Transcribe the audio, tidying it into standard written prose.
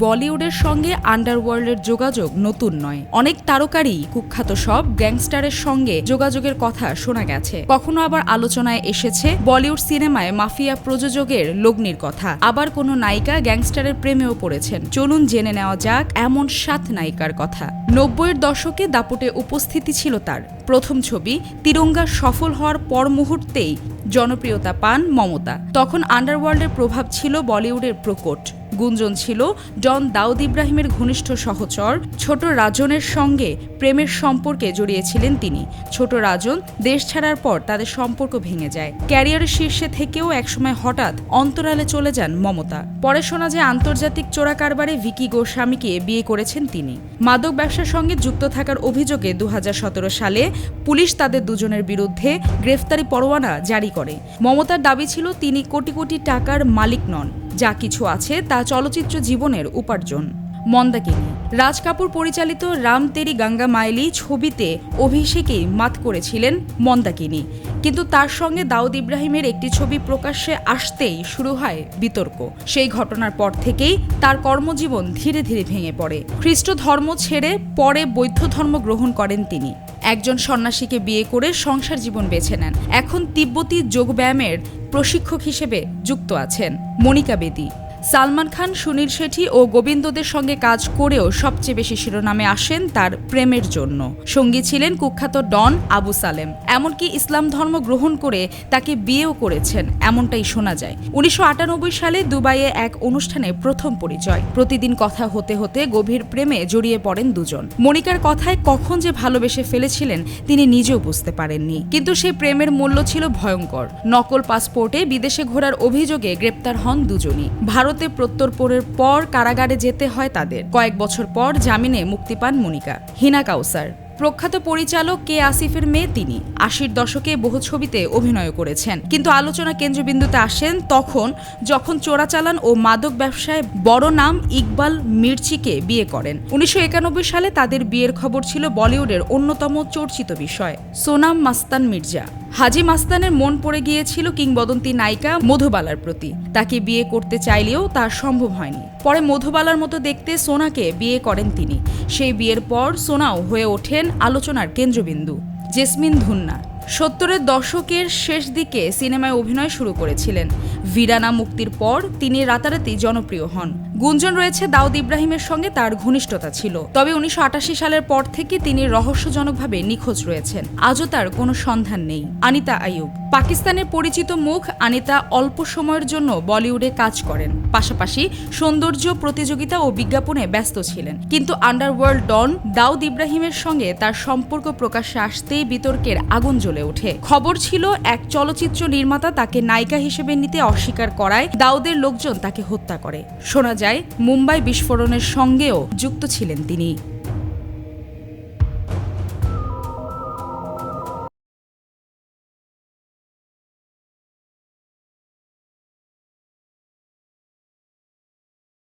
বলিউডের সঙ্গে আন্ডারওয়ার্ল্ডের যোগাযোগ নতুন নয়। অনেক তারকারই কুখ্যাত সব গ্যাংস্টারের সঙ্গে যোগাযোগের কথা শোনা গেছে। কখনো আবার আলোচনায় এসেছে বলিউড সিনেমায় মাফিয়া প্রযোজকের লগ্নির কথা। আবার কোনো নায়িকা গ্যাংস্টারের প্রেমেও পড়েছেন। চলুন জেনে নেওয়া যাক এমন 7 নায়িকার কথা। 90-এর দশকে দাপুটে উপস্থিতি ছিল তার। প্রথম ছবি তিরঙ্গা সফল হওয়ার পর মুহূর্তেই জনপ্রিয়তা পান মমতা। তখন আন্ডারওয়ার্ল্ডের প্রভাব ছিল বলিউডের প্রকট। গুঞ্জন ছিল ডন দাউদ ইব্রাহিমের ঘনিষ্ঠ সহচর ছোট রাজনের সঙ্গে প্রেমের সম্পর্কে জড়িয়েছিলেন তিনি। ছোট রাজন দেশ ছাড়ার পর তাদের সম্পর্ক ভেঙে যায়। ক্যারিয়ারের শীর্ষে থেকেও একসময় হঠাৎ অন্তরালে চলে যান মমতা। পরে শোনা যায় আন্তর্জাতিক চোরা কারবারে ভিকি গোস্বামীকে বিয়ে করেছেন তিনি। মাদক ব্যবসার সঙ্গে যুক্ত থাকার অভিযোগে 2017 সালে পুলিশ তাদের দুজনের বিরুদ্ধে গ্রেফতারি পরোয়ানা জারি করে। মমতার দাবি ছিল তিনি কোটি কোটি টাকার মালিক নন, যা কিছু আছে তা চলচ্চিত্র জীবনের উপার্জন। মন্দাকিনী রাজ কাপুর পরিচালিত রাম তেরি গঙ্গা মাইলি ছবিতে অভিষেকেই মাত করেছিলেন মন্দাকিনী, কিন্তু তার সঙ্গে দাউদ ইব্রাহিমের একটি ছবি প্রকাশ্যে আসতেই শুরু হয় বিতর্ক। সেই ঘটনার পর থেকেই তার কর্মজীবন ধীরে ধীরে ভেঙে পড়ে। খ্রিস্ট ধর্ম ছেড়ে পরে বৌদ্ধ ধর্ম গ্রহণ করেন তিনি। একজন সন্ন্যাসীকে বিয়ে করে সংসার জীবন বেছে নেন। এখন তিব্বতী যোগব্যায়ামের প্রশিক্ষক হিসেবে যুক্ত আছেন। মনিকা বেদি সালমান খান, সুনীল শেঠি ও গোবিন্দদের সঙ্গে কাজ করেও সবচেয়ে বেশি শিরোনামে আসেন তার প্রেমের জন্য। সঙ্গী ছিলেন কুখ্যাত ডন আবু সালেম। এমনকি ইসলাম ধর্ম গ্রহণ করে তাকে বিয়েও করেছেন, এমনটাই শোনা যায়। 1998 সালে দুবাইয়ে এক অনুষ্ঠানে প্রথম পরিচয়। প্রতিদিন কথা হতে হতে গভীর প্রেমে জড়িয়ে পড়েন দুজন। মনিকার কথায় কখন যে ভালোবেসে ফেলেছিলেন তিনি নিজেও বুঝতে পারেননি। কিন্তু সেই প্রেমের মূল্য ছিল ভয়ঙ্কর। নকল পাসপোর্টে বিদেশে ঘোরার অভিযোগে গ্রেপ্তার হন দুজনই। ভারতে প্রত্যর্পণের পর কারাগারে যেতে হয় তাদের। কয়েক বছর পর জামিনে মুক্তি পান মনিকা। হিনা কাউসার প্রখ্যাত পরিচালক কে আসিফের মেয়ে তিনি। 80-র দশকে বহু ছবিতে অভিনয় করেছেন, কিন্তু আলোচনা কেন্দ্রবিন্দুতে আসেন তখন যখন চোরাচালান ও মাদক ব্যবসায় বড় নাম ইকবাল মির্চিকে বিয়ে করেন। 1991 সালে তাদের বিয়ের খবর ছিল বলিউডের অন্যতম চর্চিত বিষয়। সোনাম মাস্তান মির্জা হাজি মাস্তানের মন পড়ে গিয়েছিল কিংবদন্তি নায়িকা মধুবালার প্রতি। তাকে বিয়ে করতে চাইলেও তা সম্ভব হয়নি। পরে মধুবালার মতো দেখতে সোনাকে বিয়ে করেন তিনি। সেই বিয়ের পর সোনাও হয়ে ওঠেন আলোচনার কেন্দ্রবিন্দু। জেসমিন ধুন্না 70-এর দশকের শেষ দিকে সিনেমায় অভিনয় শুরু করেছিলেন। ভিরানা মুক্তির পর তিনি রাতারাতি জনপ্রিয় হন। গুঞ্জন রয়েছে দাউদ ইব্রাহিমের সঙ্গে তার ঘনিষ্ঠতা ছিল। তবে 1988 সালের পর থেকে তিনি রহস্যজনকভাবে নিখোঁজ রয়েছেন। আজও তার কোনো সন্ধান নেই। আনিতা আইয়ুব পাকিস্তানের পরিচিত মুখ। আনিতা অল্প সময়ের জন্য বলিউডে কাজ করেন, পাশাপাশি সৌন্দর্য প্রতিযোগিতা ও বিজ্ঞাপনে ব্যস্ত ছিলেন। কিন্তু আন্ডারওয়ার্ল্ড ডন দাউদ ইব্রাহিমের সঙ্গে তার সম্পর্ক প্রকাশ্যে আসতেই বিতর্কের আগুন জ্বলে ওঠে। খবর ছিল এক চলচ্চিত্র নির্মাতা তাকে নায়িকা হিসেবে নিতে অস্বীকার করায় দাউদের লোকজন তাকে হত্যা করে। শোনা যায় মুম্বাই বিস্ফোরণের সঙ্গেও যুক্ত ছিলেন তিনি।